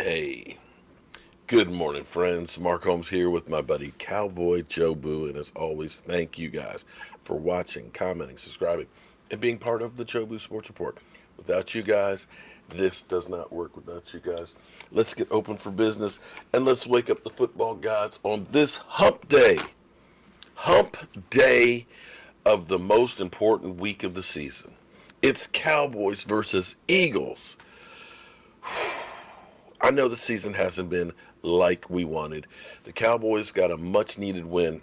Hey, good morning, friends. Mark Holmes here with my buddy Cowboy Joe Boo, and as always, thank you guys for watching, commenting, subscribing, and being part of the Joe Boo Sports Report. Without you guys, this does not work without you guys. Let's get open for business and let's wake up the football gods on this hump day of the most important week of the season. It's Cowboys versus Eagles. I know the season hasn't been like we wanted. The Cowboys got a much needed win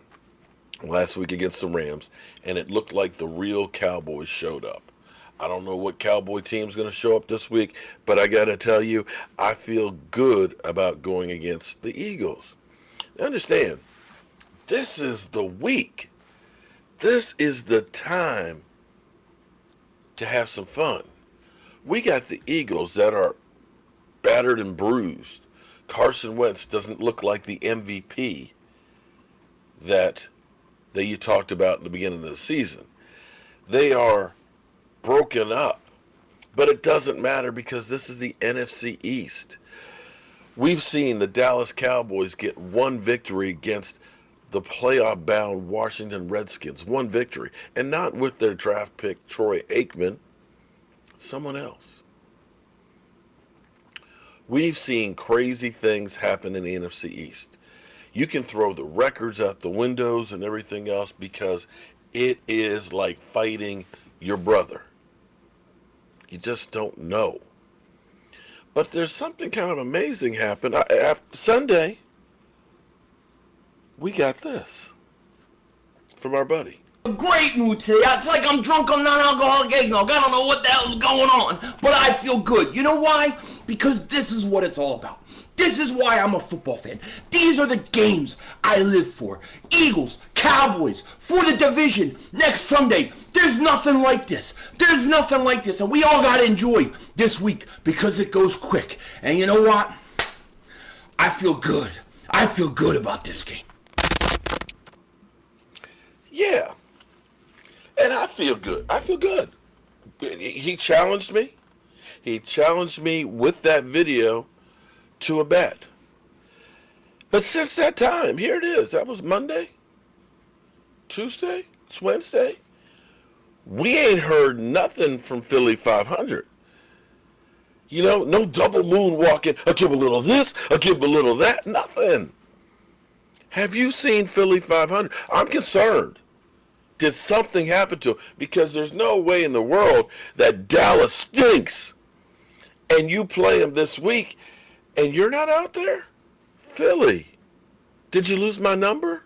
last week against the Rams, and it looked like the real Cowboys showed up. I don't know what Cowboy team's going to show up this week, but I got to tell you, I feel good about going against the Eagles. Now understand, this is the week. This is the time to have some fun. We got the Eagles that are battered and bruised. Carson Wentz doesn't look like the MVP that you talked about in the beginning of the season. They are broken up, but it doesn't matter because this is the NFC East. We've seen the Dallas Cowboys get one victory against the playoff-bound Washington Redskins. One victory, and not with their draft pick Troy Aikman, someone else. We've seen crazy things happen in the NFC East. You can throw the records out the windows and everything else because it is like fighting your brother. You just don't know. But there's something kind of amazing happened. After Sunday, we got this from our buddy. Great mood today. It's like I'm drunk on non-alcoholic eggnog. I don't know what the hell's going on, but I feel good. You know why? Because this is what it's all about. This is why I'm a football fan. These are the games I live for. Eagles, Cowboys, for the division next Sunday. There's nothing like this. There's nothing like this, and we all gotta enjoy this week because it goes quick. And you know what? I feel good. I feel good about this game. Yeah. And I feel good. I feel good. He challenged me. He challenged me with that video to a bet. But since that time, here it is. That was Monday, Tuesday, it's Wednesday. We ain't heard nothing from Philly 500. You know, no double moonwalking. I'll give a little this, I'll give a little that. Nothing. Have you seen Philly 500? I'm concerned. Did something happen to him? Because there's no way in the world that Dallas stinks and you play him this week and you're not out there? Philly, did you lose my number?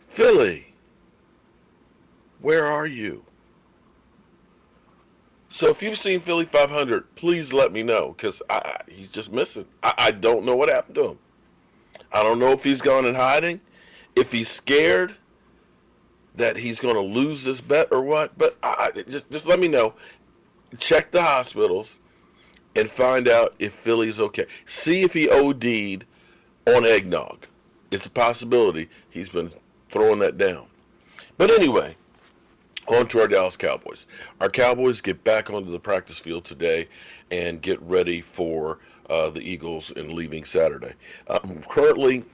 Philly, where are you? So if you've seen Philly 500, please let me know because he's just missing. I don't know what happened to him. I don't know if he's gone in hiding. If he's scared that he's going to lose this bet or what, but just let me know. Check the hospitals and find out if Philly's okay. See if he OD'd on eggnog. It's a possibility he's been throwing that down. But anyway, on to our Dallas Cowboys. Our Cowboys get back onto the practice field today and get ready for the Eagles and leaving Saturday. Currently,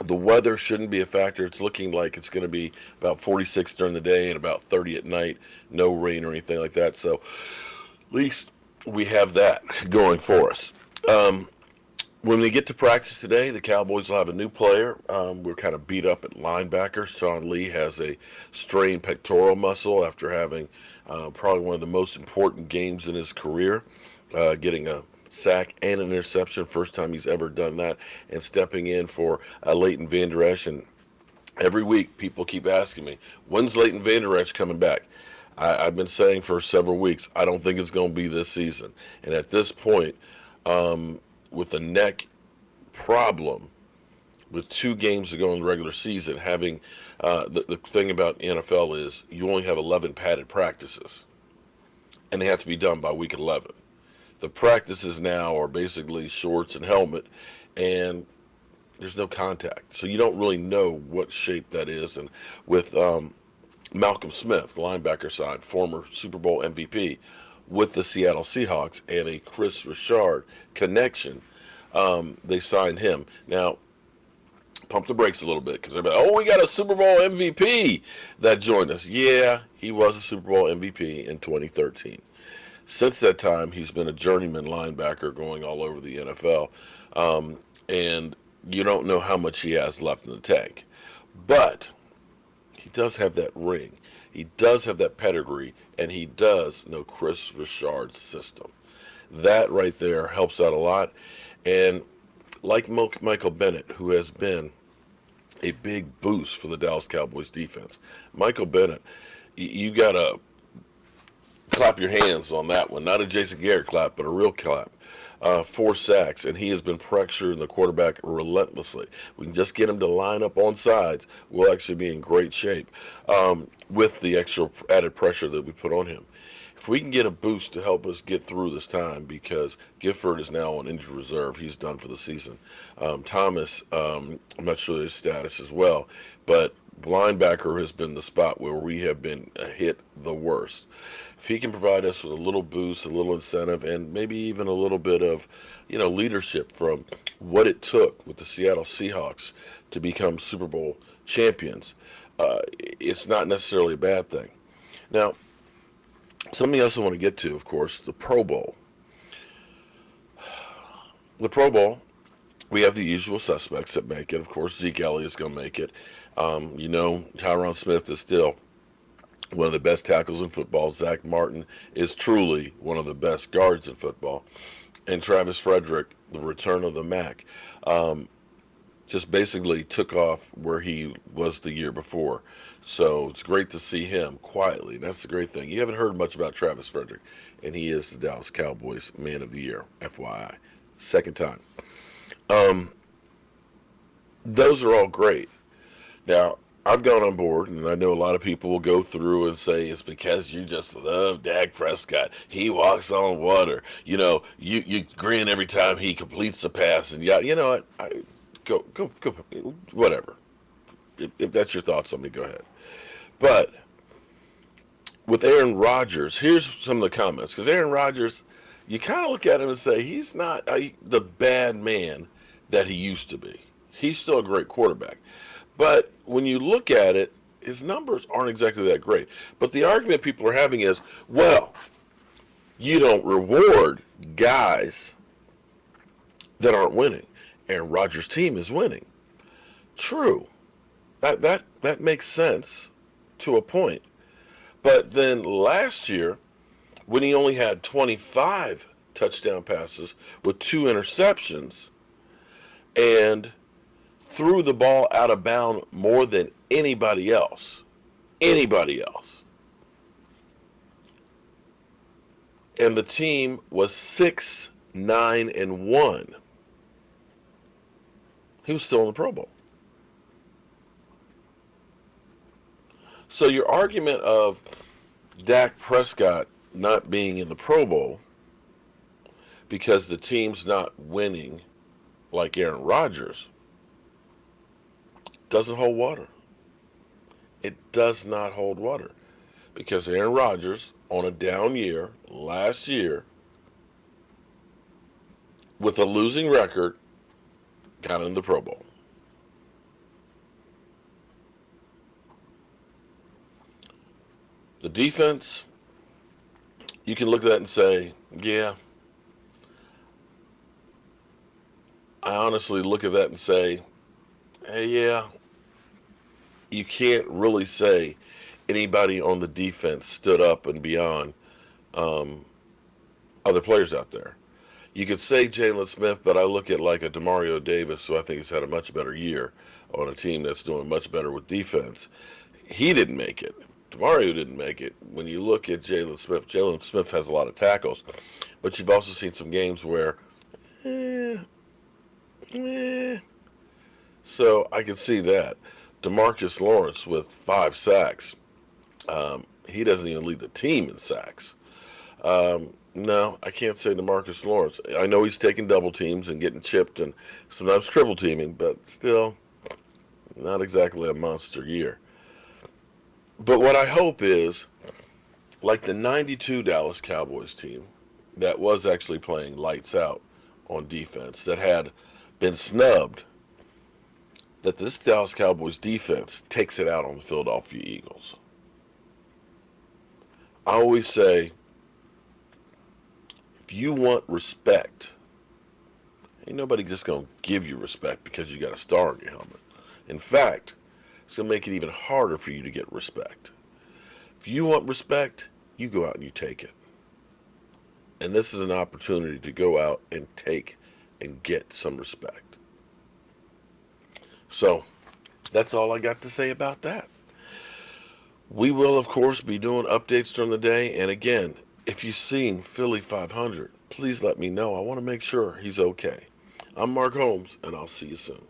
the weather shouldn't be a factor. It's looking like it's going to be about 46 during the day and about 30 at night. No rain or anything like that. So at least we have that going for us. When we get to practice today, the Cowboys will have a new player. We're kind of beat up at linebacker. Sean Lee has a strained pectoral muscle after having probably one of the most important games in his career, getting a sack and an interception, first time he's ever done that, and stepping in for Leighton Vander Esch. And every week people keep asking me, when's Leighton Vander Esch coming back? I've been saying for several weeks, I don't think it's going to be this season. And at this point, with a neck problem, with 2 games to go in the regular season, having the thing about NFL is you only have 11 padded practices, and they have to be done by week 11. The practices now are basically shorts and helmet, and there's no contact. So you don't really know what shape that is. And with Malcolm Smith, the linebacker side, former Super Bowl MVP, with the Seattle Seahawks and a Chris Richard connection, they signed him. Now, pump the brakes a little bit because they're like, oh, we got a Super Bowl MVP that joined us. Yeah, he was a Super Bowl MVP in 2013. Since that time, he's been a journeyman linebacker going all over the NFL. And you don't know how much he has left in the tank. But he does have that ring. He does have that pedigree, and he does know Chris Richard's system. That right there helps out a lot. And like Michael Bennett, who has been a big boost for the Dallas Cowboys defense. Michael Bennett, you got to clap your hands on that one. Not a Jason Garrett clap, but a real clap. 4 sacks, and he has been pressuring the quarterback relentlessly. We can just get him to line up on sides. We'll actually be in great shape with the extra added pressure that we put on him. If we can get a boost to help us get through this time, because Gifford is now on injured reserve. He's done for the season. Thomas, I'm not sure his status as well, but linebacker has been the spot where we have been hit the worst. If he can provide us with a little boost, a little incentive, and maybe even a little bit of, leadership from what it took with the Seattle Seahawks to become Super Bowl champions, it's not necessarily a bad thing. Now, something else I want to get to, of course, the Pro Bowl. The Pro Bowl, we have the usual suspects that make it. Of course, Zeke Elliott's going to make it. Tyron Smith is still one of the best tackles in football. Zach Martin is truly one of the best guards in football. And Travis Frederick, the return of the Mac, just basically took off where he was the year before. So it's great to see him quietly. That's the great thing. You haven't heard much about Travis Frederick, and he is the Dallas Cowboys Man of the Year, FYI. Second time. Those are all great. Now, I've gone on board, and I know a lot of people will go through and say it's because you just love Dak Prescott. He walks on water. You grin every time he completes a pass, and you know what? Go, whatever. If that's your thoughts on me, go ahead. But with Aaron Rodgers, here's some of the comments. Because Aaron Rodgers, you kind of look at him and say he's not the bad man that he used to be. He's still a great quarterback. But when you look at it, his numbers aren't exactly that great. But the argument people are having is, well, you don't reward guys that aren't winning. Aaron Rodgers' team is winning. True. That makes sense to a point. But then last year, when he only had 25 touchdown passes with 2 interceptions and threw the ball out of bounds more than anybody else. And the team was 6-9-1. He was still in the Pro Bowl. So your argument of Dak Prescott not being in the Pro Bowl because the team's not winning like Aaron Rodgers doesn't hold water. It does not hold water. Because Aaron Rodgers, on a down year, last year, with a losing record, got in the Pro Bowl. The defense, you can look at that and say, yeah. I honestly look at that and say, hey, yeah. You can't really say anybody on the defense stood up and beyond other players out there. You could say Jalen Smith, but I look at like a Demario Davis, who I think has had a much better year on a team that's doing much better with defense. He didn't make it. Demario didn't make it. When you look at Jalen Smith has a lot of tackles, but you've also seen some games where, so I can see that. DeMarcus Lawrence with 5 sacks. He doesn't even lead the team in sacks. No, I can't say DeMarcus Lawrence. I know he's taking double teams and getting chipped and sometimes triple teaming, but still not exactly a monster year. But what I hope is like the 92 Dallas Cowboys team that was actually playing lights out on defense, that had been snubbed, that this Dallas Cowboys defense takes it out on the Philadelphia Eagles. I always say, if you want respect, ain't nobody just going to give you respect because you got a star on your helmet. In fact, it's going to make it even harder for you to get respect. If you want respect, you go out and you take it. And this is an opportunity to go out and take and get some respect. So, that's all I got to say about that. We will, of course, be doing updates during the day. And again, if you've seen Philly 500, please let me know. I want to make sure he's okay. I'm Mark Holmes, and I'll see you soon.